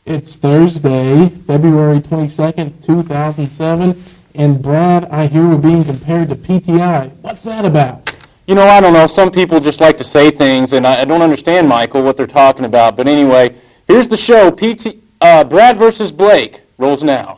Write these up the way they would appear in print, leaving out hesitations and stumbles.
It's Thursday, February 22nd, 2007, and Brad, I hear we're being compared to PTI. What's that about? You know, I don't know. Some people just like to say things, and I don't understand, Michael, what they're talking about. But anyway, here's the show. Brad versus Blake rolls now.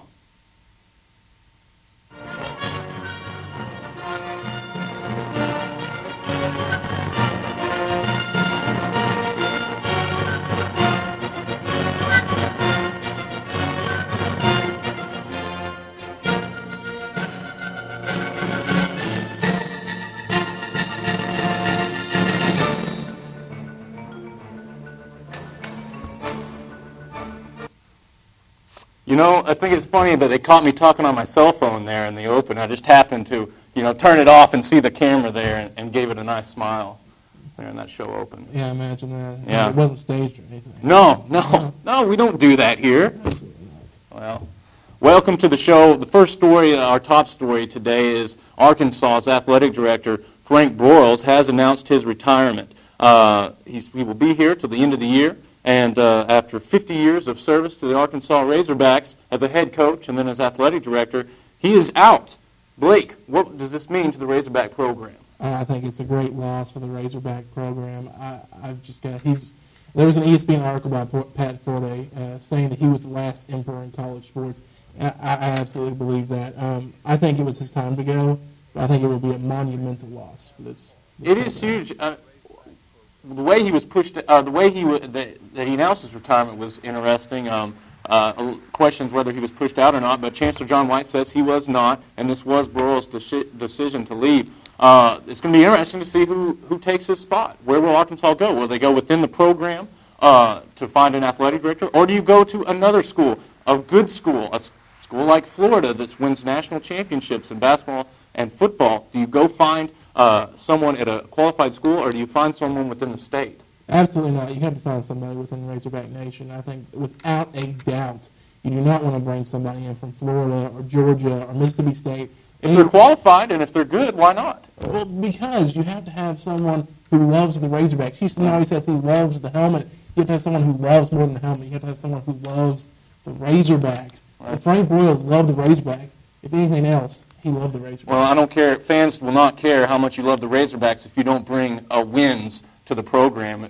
You know, I think it's funny that they caught me talking on my cell phone there in the open. I just happened to, turn it off and see the camera there and gave it a nice smile there in that show open. Yeah, imagine that. Yeah. It wasn't staged or anything. No, we don't do that here. Absolutely not. Well, welcome to the show. The first story, our top story today is Arkansas's athletic director, Frank Broyles, has announced his retirement. He will be here till the end of the year. And after 50 years of service to the Arkansas Razorbacks as a head coach and then as athletic director, he is out. Blake, what does this mean to the Razorback program? I think it's a great loss for the Razorback program. There was an ESPN article by Pat Forte saying that he was the last emperor in college sports. I absolutely believe that. I think it was his time to go, but I think it will be a monumental loss for this It is huge. The way he was pushed, that he announced his retirement was interesting. Questions whether he was pushed out or not, but Chancellor John White says he was not, and this was Broyles' decision to leave. It's going to be interesting to see who takes his spot. Where will Arkansas go? Will they go within the program to find an athletic director, or do you go to another school, a good school, a school like Florida that wins national championships in basketball and football? Do you go find someone at a qualified school, or do you find someone within the state? Absolutely not. You have to find somebody within Razorback Nation. I think without a doubt, you do not want to bring somebody in from Florida or Georgia or Mississippi State. If they're qualified and if they're good, why not? Well, because you have to have someone who loves the Razorbacks. Houston always says he loves the helmet. You have to have someone who loves more than the helmet. You have to have someone who loves the Razorbacks. Right. Frank Broyles loved the Razorbacks. If anything else, he loved the Razorbacks. Well, I don't care. Fans will not care how much you love the Razorbacks if you don't bring wins to the program,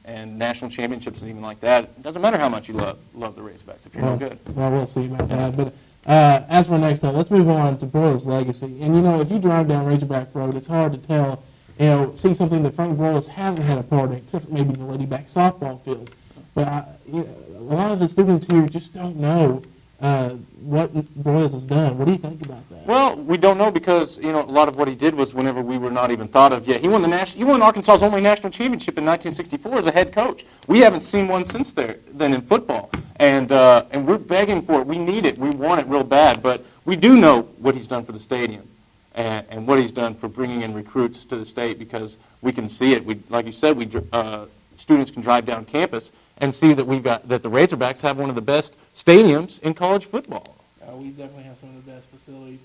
and national championships and even like that. It doesn't matter how much you love the Razorbacks if you're no good. Well, we'll see about that. But as for next time, let's move on to Broyles' legacy. And, if you drive down Razorback Road, it's hard to tell, see something that Frank Broyles hasn't had a part in, except for maybe the Lady Back softball field. But a lot of the students here just don't know what Broyles has done. What do you think about that? Well, we don't know because a lot of what he did was whenever we were not even thought of yet. He won Arkansas's only national championship in 1964 as a head coach. We haven't seen one since then in football, and we're begging for it. We need it. We want it real bad. But we do know what he's done for the stadium and what he's done for bringing in recruits to the state because we can see it. Like you said, students can drive down campus and see that that the Razorbacks have one of the best stadiums in college football. We definitely have some of the best facilities.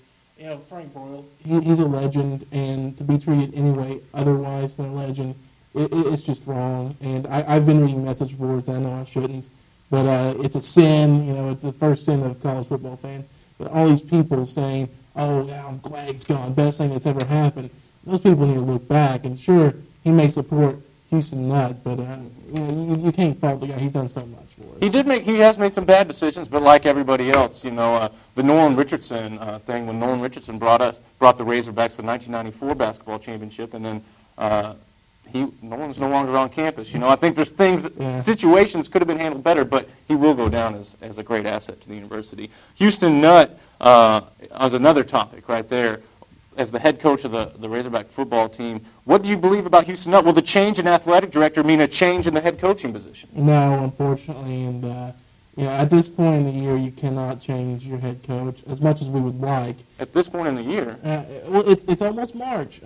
Frank Broyles, he's a legend, and to be treated anyway otherwise than a legend, it's just wrong. And I've been reading message boards. I know I shouldn't, but it's a sin. It's the first sin of college football fans. But all these people saying, "Oh, I'm glad he's gone. Best thing that's ever happened." Those people need to look back. And sure, he may support Houston Nutt, but you can't fault the guy. He's done so much for us. He has made some bad decisions, but like everybody else, the Nolan Richardson thing, when Nolan Richardson brought the Razorbacks the 1994 basketball championship, and then Nolan's no longer on campus. I think there's situations could have been handled better, but he will go down as a great asset to the university. Houston Nutt is another topic right there. As the head coach of the Razorback football team, what do you believe about Houston Nutt? Will the change in athletic director mean a change in the head coaching position? No, unfortunately, and at this point in the year, you cannot change your head coach as much as we would like. At this point in the year? Well, it's almost March.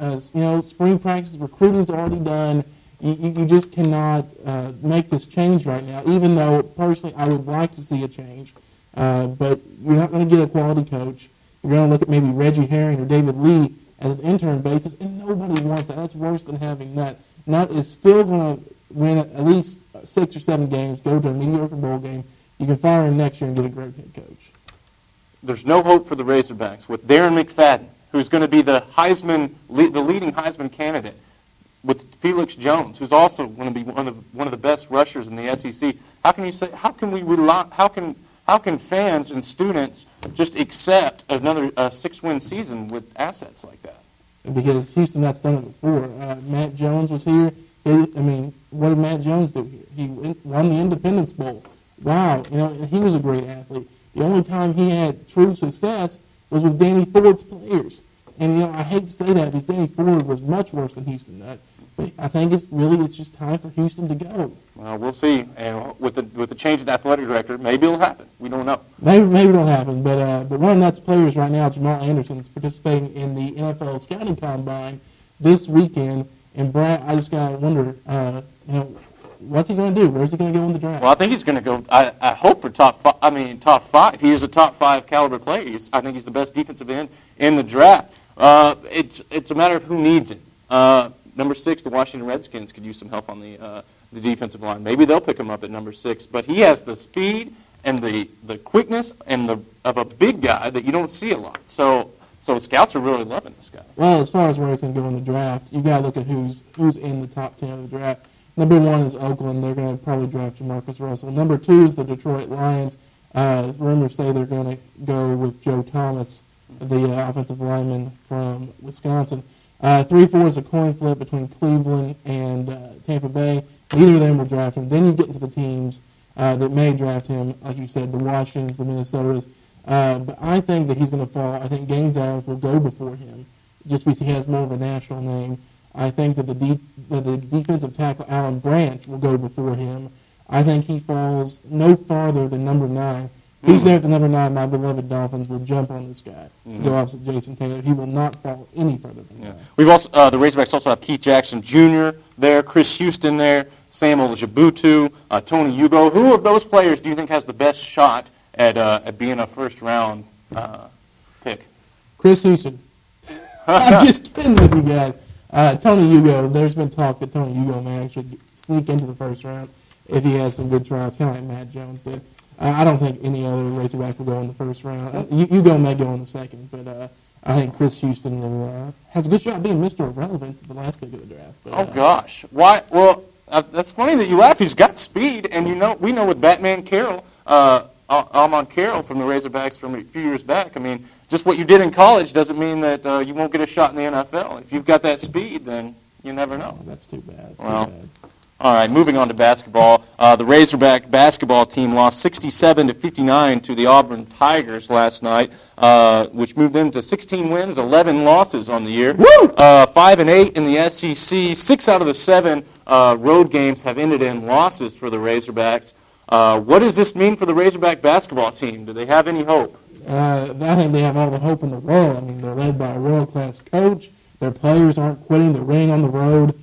Spring practice, recruiting's already done. You just cannot make this change right now, even though, personally, I would like to see a change. But you're not going to get a quality coach. You're going to look at maybe Reggie Herring or David Lee as an intern basis, and nobody wants that. That's worse than having Nutt. Nutt is still going to win at least 6 or 7 games, go to a mediocre bowl game. You can fire him next year and get a great head coach. There's no hope for the Razorbacks with Darren McFadden, who's going to be the leading Heisman candidate, with Felix Jones, who's also going to be one of the best rushers in the SEC. How can fans and students just accept another 6-win season with assets like that? Because Houston that's done it before. Matt Jones was here. What did Matt Jones do here? He won the Independence Bowl. Wow, he was a great athlete. The only time he had true success was with Danny Ford's players. And, I hate to say that because Danny Ford was much worse than Houston Nutt. But I think it's just time for Houston to go. Well, we'll see. And with the change of the athletic director, maybe it'll happen. We don't know. Maybe it'll happen. But one of Nutt's players right now, Jamal Anderson, is participating in the NFL Scouting Combine this weekend. And Brad, I just gotta wonder, what's he going to do? Where's he going to go in the draft? Well, I think he's going to go. I hope for top 5. He is a top 5 caliber player. I think he's the best defensive end in the draft. It's a matter of who needs it. Number 6, the Washington Redskins could use some help on the defensive line. Maybe they'll pick him up at number 6. But he has the speed and the quickness of a big guy that you don't see a lot. So scouts are really loving this guy. Well, as far as where he's going to go in the draft, you got to look at who's in the top 10 of the draft. Number 1 is Oakland. They're going to probably draft Jamarcus Russell. Number 2 is the Detroit Lions. Rumors say they're going to go with Joe Thomas, the offensive lineman from Wisconsin. 3-4 is a coin flip between Cleveland and Tampa Bay. Neither of them will draft him. Then you get into the teams that may draft him, like you said, the Washingtons, the Minnesotas. But I think that he's going to fall. I think Gaines Adams will go before him just because he has more of a national name. I think that the defensive tackle, Alan Branch, will go before him. I think he falls no farther than number 9. If he's there at the number 9, my beloved Dolphins will jump on this guy to go opposite Jason Taylor. He will not fall any further than that. We've also the Razorbacks also have Keith Jackson Jr. there, Chris Houston there, Samuel Jabutu, Tony Hugo. Who of those players do you think has the best shot at being a first-round pick? Chris Houston. I'm just kidding with you guys. Tony Hugo, there's been talk that Tony Hugo may actually sneak into the first round if he has some good trials, kind of like Matt Jones did. I don't think any other Razorback will go in the first round. Hugo may go in the second, but I think Chris Houston has a good shot at being Mr. Irrelevant at the last pick of the draft. But, gosh. Why? Well, that's funny that you laugh. He's got speed, and we know with Batman Carroll, Almond Carroll from the Razorbacks from a few years back, just what you did in college doesn't mean that you won't get a shot in the NFL. If you've got that speed, then you never know. Oh, that's too bad. Too bad. All right, moving on to basketball. The Razorback basketball team lost 67-59 to the Auburn Tigers last night, which moved them to 16 wins, 11 losses on the year. 5-8 in the SEC. 6 out of the 7 road games have ended in losses for the Razorbacks. What does this mean for the Razorback basketball team? Do they have any hope? I think they have all the hope in the world. They're led by a world-class coach. Their players aren't quitting. They're winning on the road.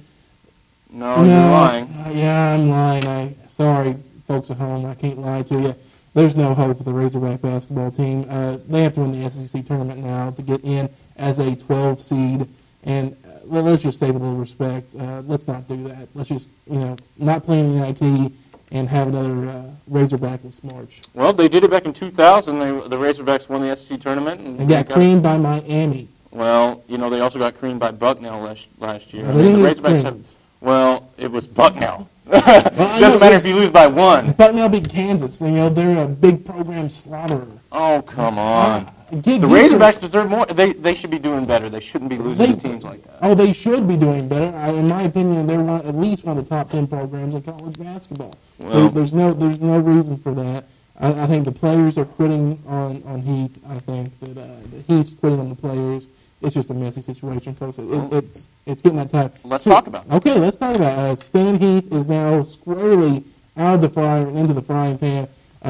No, you're lying. Yeah, I'm lying. Sorry, folks at home, I can't lie to you. There's no hope for the Razorback basketball team. They have to win the SEC tournament now to get in as a 12 seed. And let's just save a little respect. Let's not do that. Let's just, not play in the NIT and have another Razorbackless March. Well, they did it back in 2000. The Razorbacks won the SEC tournament. And got creamed by Miami. Well, they also got creamed by Bucknell last year. No, the Razorbacks well, it was Bucknell. It doesn't matter if you lose by 1. Bucknell beat Kansas. They're a big program slaughterer. Oh, come on. The Razorbacks deserve more. They should be doing better. They shouldn't be losing to teams like that. Oh, they should be doing better. In my opinion, they're at least one of the top 10 programs in college basketball. Well, there's no reason for that. I think the players are quitting on Heath. I think that Heath's quitting on the players. It's just a messy situation, folks. It's getting that time. Let's talk about it. Okay, let's talk about it. Stan Heath is now squarely out of the fryer and into the frying pan.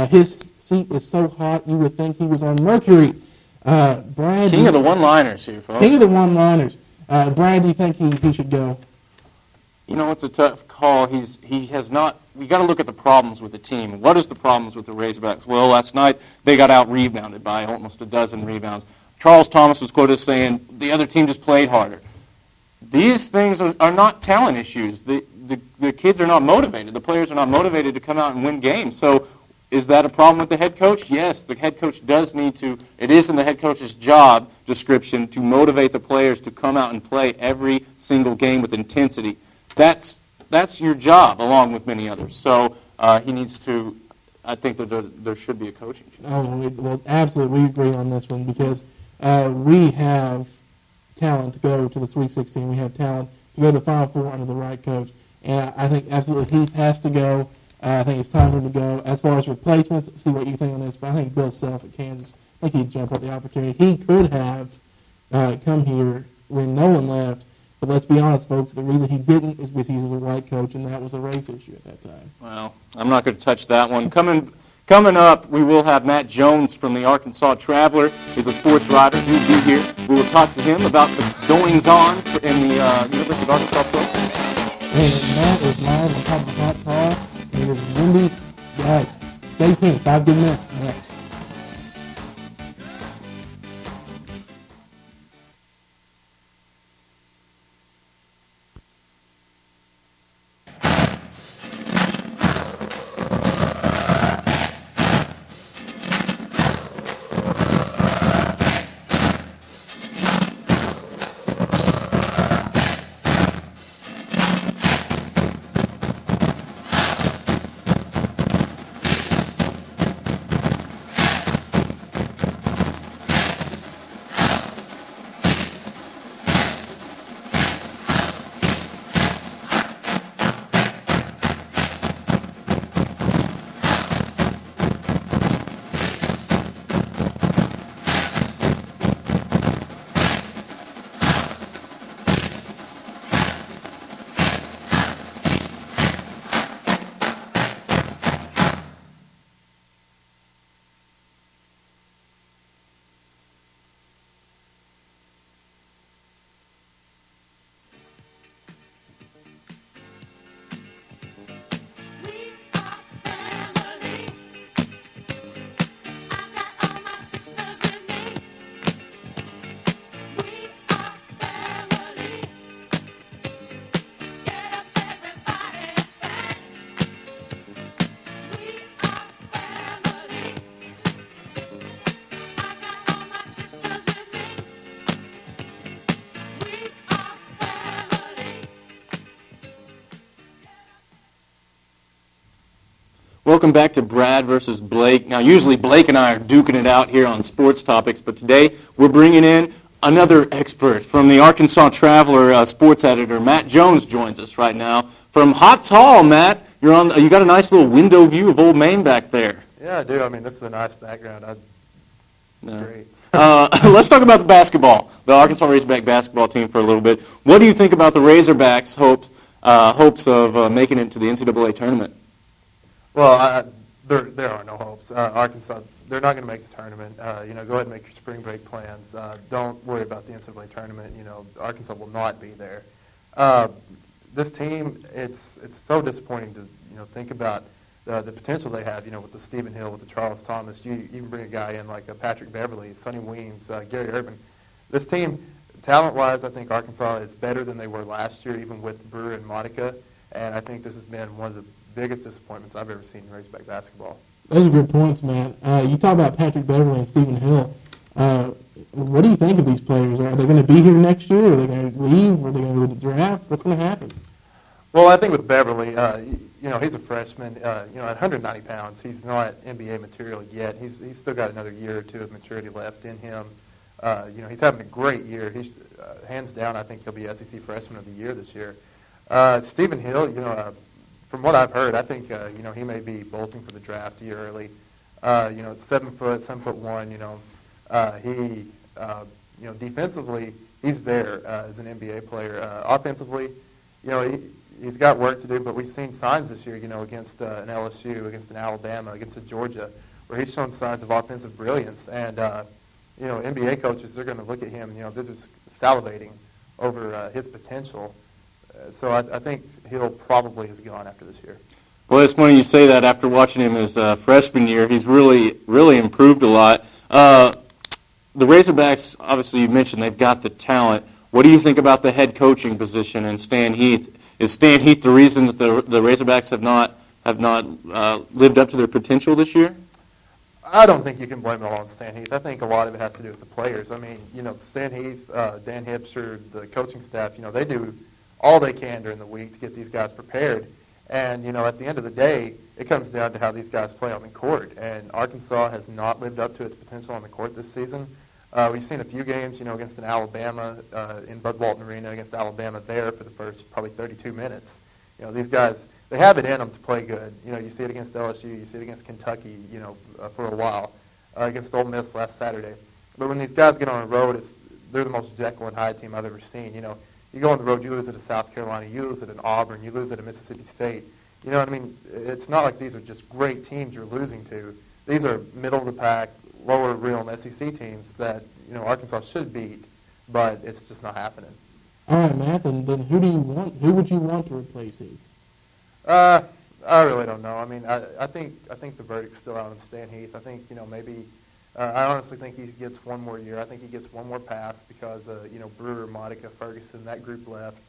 His seat is so hot you would think he was on Mercury. Brad, King of the one-liners here, folks. King of the one-liners. Brad, do you think he should go? It's a tough call. He has not. We got to look at the problems with the team. What is the problems with the Razorbacks? Well, last night they got out-rebounded by almost a dozen rebounds. Charles Thomas was quoted as saying the other team just played harder. These things are not talent issues. The kids are not motivated. The players are not motivated to come out and win games. So is that a problem with the head coach? Yes, the head coach does need to, it is in the head coach's job description to motivate the players to come out and play every single game with intensity. That's your job, along with many others. So he needs to, I think that there should be a coaching change. Oh, well, absolutely, we agree on this one because we have talent to go to the Sweet 16. We have talent to go to the Final Four under the right coach. And I think absolutely Heath has to go. I think it's time for him to go. As far as replacements, see what you think on this, but I think Bill Self at Kansas, I think he'd jump at the opportunity. He could have come here when Nolan left, but let's be honest, folks, the reason he didn't is because he was a white coach, and that was a race issue at that time. Well, I'm not going to touch that one. Coming up, we will have Matt Jones from the Arkansas Traveler. He's a sports writer. He'll be here. We will talk to him about the goings-on in the University of Arkansas program. And Matt is live on top of Hot Hall. It is windy. Guys, stay tuned. 5 good minutes next. Welcome back to Brad versus Blake. Now, usually Blake and I are duking it out here on sports topics, but today we're bringing in another expert from the Arkansas Traveler sports editor. Matt Jones joins us right now from Hotz Hall. Matt, you got a nice little window view of Old Main back there. Yeah, I do. I mean, this is a nice background. It's great. Let's talk about the basketball, the Arkansas Razorback basketball team for a little bit. What do you think about the Razorbacks' hopes of making it to the NCAA tournament? Well, there are no hopes. Arkansas, they're not going to make the tournament. Go ahead and make your spring break plans. Don't worry about the NCAA tournament. Arkansas will not be there. This team, it's so disappointing to think about the potential they have. With the Stephen Hill, with the Charles Thomas. You even bring a guy in like Patrick Beverly, Sonny Weems, Gary Urban. This team, talent-wise, I think Arkansas is better than they were last year, even with Brewer and Monica. And I think this has been one of the biggest disappointments I've ever seen in Razorback basketball. Those are good points, man. You talk about Patrick Beverly and Stephen Hill. What do you think of these players? Are they going to be here next year? Are they going to leave? Are they going to go to the draft? What's going to happen? Well, I think with Beverly, he's a freshman. At 190 pounds, he's not NBA material yet. He's still got another year or two of maturity left in him. He's having a great year. He's hands down, I think he'll be SEC Freshman of the Year this year. Stephen Hill, from what I've heard, I think he may be bolting for the draft a year early. At 7 foot, 7'1", he defensively he's there as an NBA player. Offensively, he's got work to do, but we've seen signs this year, against an LSU, against an Alabama, against a Georgia, where he's shown signs of offensive brilliance. And NBA coaches, they're going to look at him, they're just salivating over his potential. So I think Hill probably is gone after this year. Well, it's funny you say that after watching him his freshman year. He's really improved a lot. The Razorbacks, obviously you mentioned they've got the talent. What do you think about the head coaching position and Stan Heath? Is Stan Heath the reason that the Razorbacks have not have not lived up to their potential this year? I don't think you can blame it all on Stan Heath. I think a lot of it has to do with the players. I mean, Stan Heath, Dan Hipster, the coaching staff, they do all they can during the week to get these guys prepared. And, at the end of the day, it comes down to how these guys play on the court. And Arkansas has not lived up to its potential on the court this season. We've seen a few games, against an Alabama in Bud Walton Arena against Alabama there for the first probably 32 minutes. These guys, they have it in them to play good. You see it against LSU, you see it against Kentucky, for a while, against Ole Miss last Saturday. But when these guys get on the road, they're the most Jekyll and Hyde team I've ever seen. You go on the road, you lose it to South Carolina, you lose it at Auburn, you lose it at Mississippi State. You know what I mean? It's not like these are just great teams you're losing to. These are middle of the pack, lower realm SEC teams that Arkansas should beat, but it's just not happening. All right, Matt. And then who would you want to replace Heath? I really don't know. I mean, I think the verdict's still out on Stan Heath. I think maybe I honestly think he gets one more year. I think he gets one more pass because Brewer, Monica, Ferguson, that group left.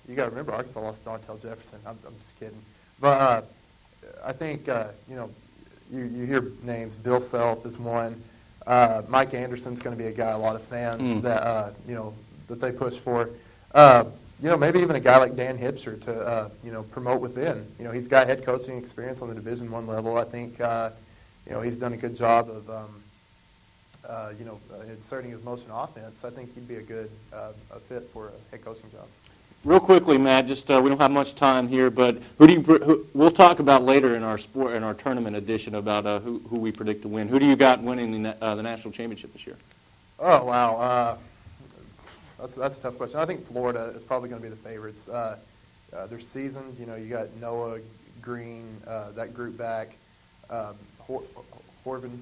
You got to remember Arkansas lost Dontel Jefferson. I'm just kidding, but I think you hear names. Bill Self is one. Mike Anderson's going to be a guy a lot of fans that that they push for. Maybe even a guy like Dan Hipster to promote within. He's got head coaching experience on the Division I level. I think he's done a good job of inserting his motion offense. I think he'd be a good a fit for a head coaching job. Real quickly, Matt, just we don't have much time here, but we'll talk about later in our tournament edition about who we predict to win. Who do you got winning the national championship this year? Oh wow, that's a tough question. I think Florida is probably going to be the favorites. They're seasoned. You got Noah, Green, that group back, Horvan.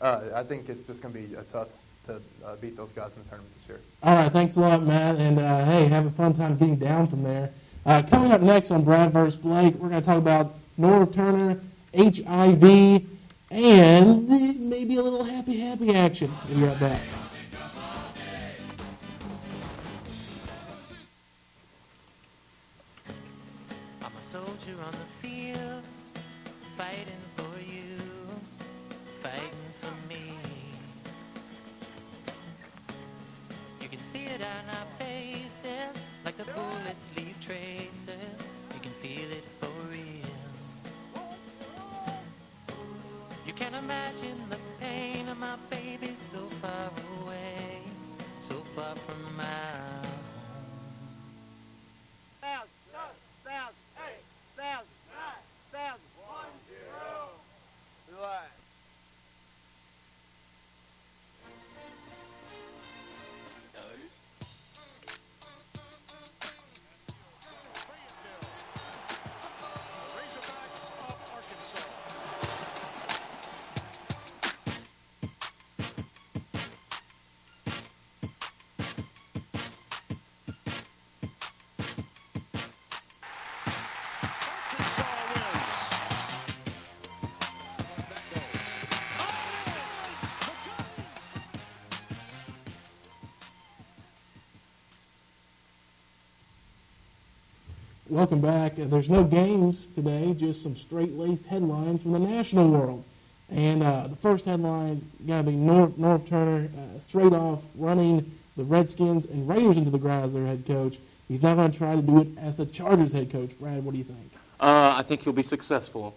I think it's just going to be tough to beat those guys in the tournament this year. All right, thanks a lot, Matt. And, hey, have a fun time getting down from there. Coming up next on Brad vs. Blake, we're going to talk about Norv Turner, HIV, and maybe a little happy action. We'll be right back. I'm a soldier on the field, fighting for you, fighting for me. You can see it on our faces, like the bullets leave traces. You can feel it for real. You can't imagine the pain of my baby so far away, so far from my home. Welcome back. There's no games today, just some straight-laced headlines from the national world. And the first headline's got to be Norv Turner straight off running the Redskins and Raiders into the ground as their head coach. He's not going to try to do it as the Chargers head coach. Brad, what do you think? I think he'll be successful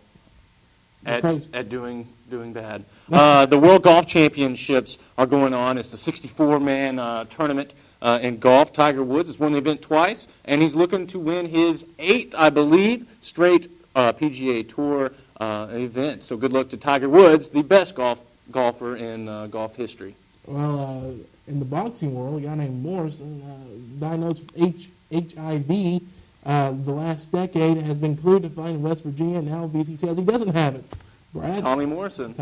at doing bad. The World Golf Championships are going on. It's the 64-man tournament in golf. Tiger Woods has won the event twice, and he's looking to win his 8th, I believe, straight PGA Tour event. So good luck to Tiger Woods, the best golfer in golf history. Well, in the boxing world, a guy named Morrison, diagnosed with HIV the last decade, has been cleared to fight in West Virginia. Now BC says he doesn't have it. Brad? Tommy Morrison.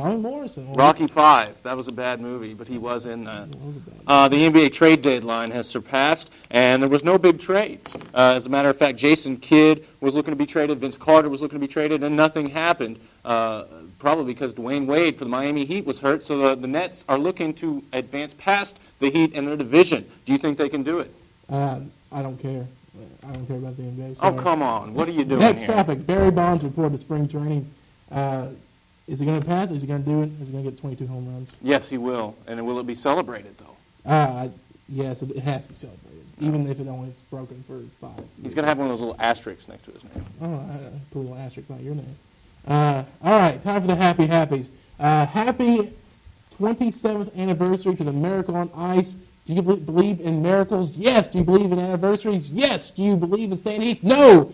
Rocky V. That was a bad movie, but he was in that. The NBA trade deadline has surpassed, and there was no big trades. As a matter of fact, Jason Kidd was looking to be traded, Vince Carter was looking to be traded, and nothing happened, probably because Dwayne Wade for the Miami Heat was hurt, so the Nets are looking to advance past the Heat in their division. Do you think they can do it? I don't care. I don't care about the NBA. Oh, Sorry. come on. What are you doing Next here? topic. Barry Bonds reported to spring training. Is he going to pass? Is he going to do it? Is he going to get 22 home runs? Yes, he will. And will it be celebrated, though? Yes, it has to be celebrated, even if it only is broken for 5 years. He's going to have one of those little asterisks next to his name. Oh, I put a little asterisk by your name. All right, time for the happy happies. Happy 27th anniversary to the Miracle on Ice. Do you believe in miracles? Yes. Do you believe in anniversaries? Yes. Do you believe in Stan Heath? No.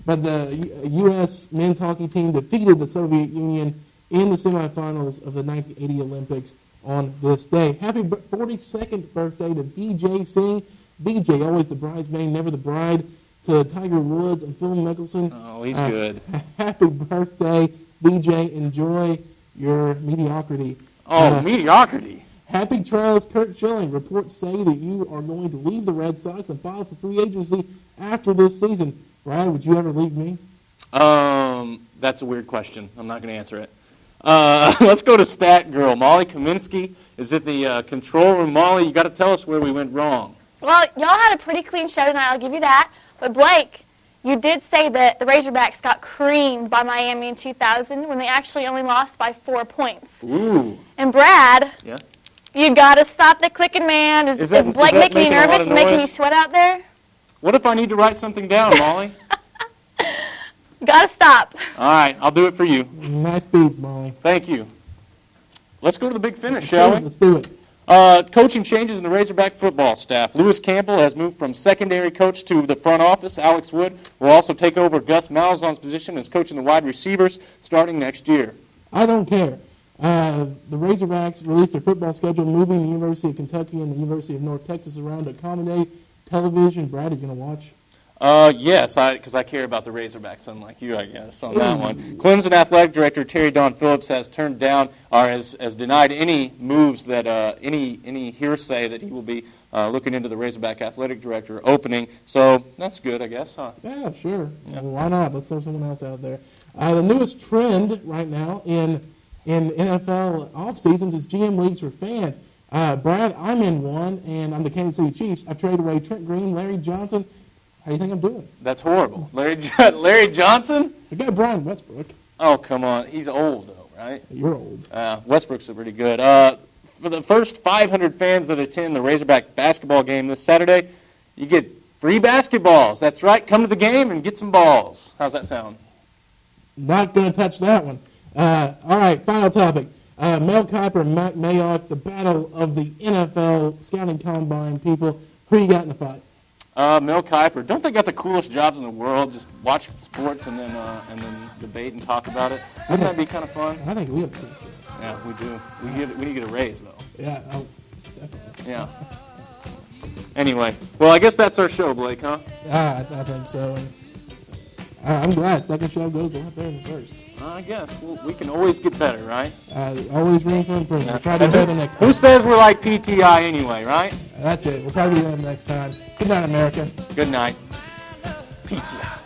But the U.S. men's hockey team defeated the Soviet Union in the semifinals of the 1980 Olympics on this day. Happy 42nd birthday to BJ Singh. BJ, always the bridesmaid, never the bride. To Tiger Woods and Phil Mickelson. Oh, he's good. Happy birthday, BJ. Enjoy your mediocrity. Oh, mediocrity. Happy trails, Kurt Schilling. Reports say that you are going to leave the Red Sox and file for free agency after this season. Brad, would you ever leave me? That's a weird question. I'm not going to answer it. Let's go to Stat Girl. Molly Kaminsky is at the control room. Molly, you got to tell us where we went wrong. Well, y'all had a pretty clean show tonight, I'll give you that. But Blake, you did say that the Razorbacks got creamed by Miami in 2000 when they actually only lost by 4 points. Ooh. And Brad, Yeah. you got to stop the clicking, man. Is Blake making you nervous, making you sweat out there? What if I need to write something down, Molly? You got to stop. All right, I'll do it for you. Nice beats, Molly. Thank you. Let's go to the big finish, shall we? Let's do it. Coaching changes in the Razorback football staff. Lewis Campbell has moved from secondary coach to the front office. Alex Wood will also take over Gus Malzahn's position as coaching the wide receivers starting next year. I don't care. The Razorbacks released their football schedule, moving the University of Kentucky and the University of North Texas around to accommodate television. Brad, are you going to watch? Yes, because I care about the Razorbacks, unlike you, I guess, on that one. Clemson Athletic Director Terry Don Phillips has turned down or has denied any moves that any hearsay that he will be looking into the Razorback Athletic Director opening. So that's good, I guess, huh? Yeah, sure. Well, why not? Let's throw someone else out there. The newest trend right now in NFL off seasons is GM leagues for fans. Brad, I'm in one, and I'm the Kansas City Chiefs. I've traded away Trent Green, Larry Johnson. How do you think I'm doing? That's horrible. Larry Johnson? I got Brian Westbrook. Oh, come on. He's old, though, right? You're old. Westbrook's pretty good. For the first 500 fans that attend the Razorback basketball game this Saturday, you get free basketballs. That's right. Come to the game and get some balls. How's that sound? Not going to touch that one. All right, final topic. Mel Kiper and Matt Mayock, the battle of the NFL scouting combine people. Who you got in the fight? Mel Kiper. Don't they got the coolest jobs in the world? Just watch sports and then debate and talk about it. Wouldn't that be kind of fun? I think we have two. Yeah, we do. We need to get a raise, though. Yeah, definitely. Yeah. Anyway, well, I guess that's our show, Blake, huh? I think so. And I'm glad second show goes a lot better than first. I guess. We can always get better, right? Always room for improvement. We'll try to do better the next time. Who says we're like PTI anyway, right? That's it. We'll try to do that next time. Good night, America. Good night. PTI.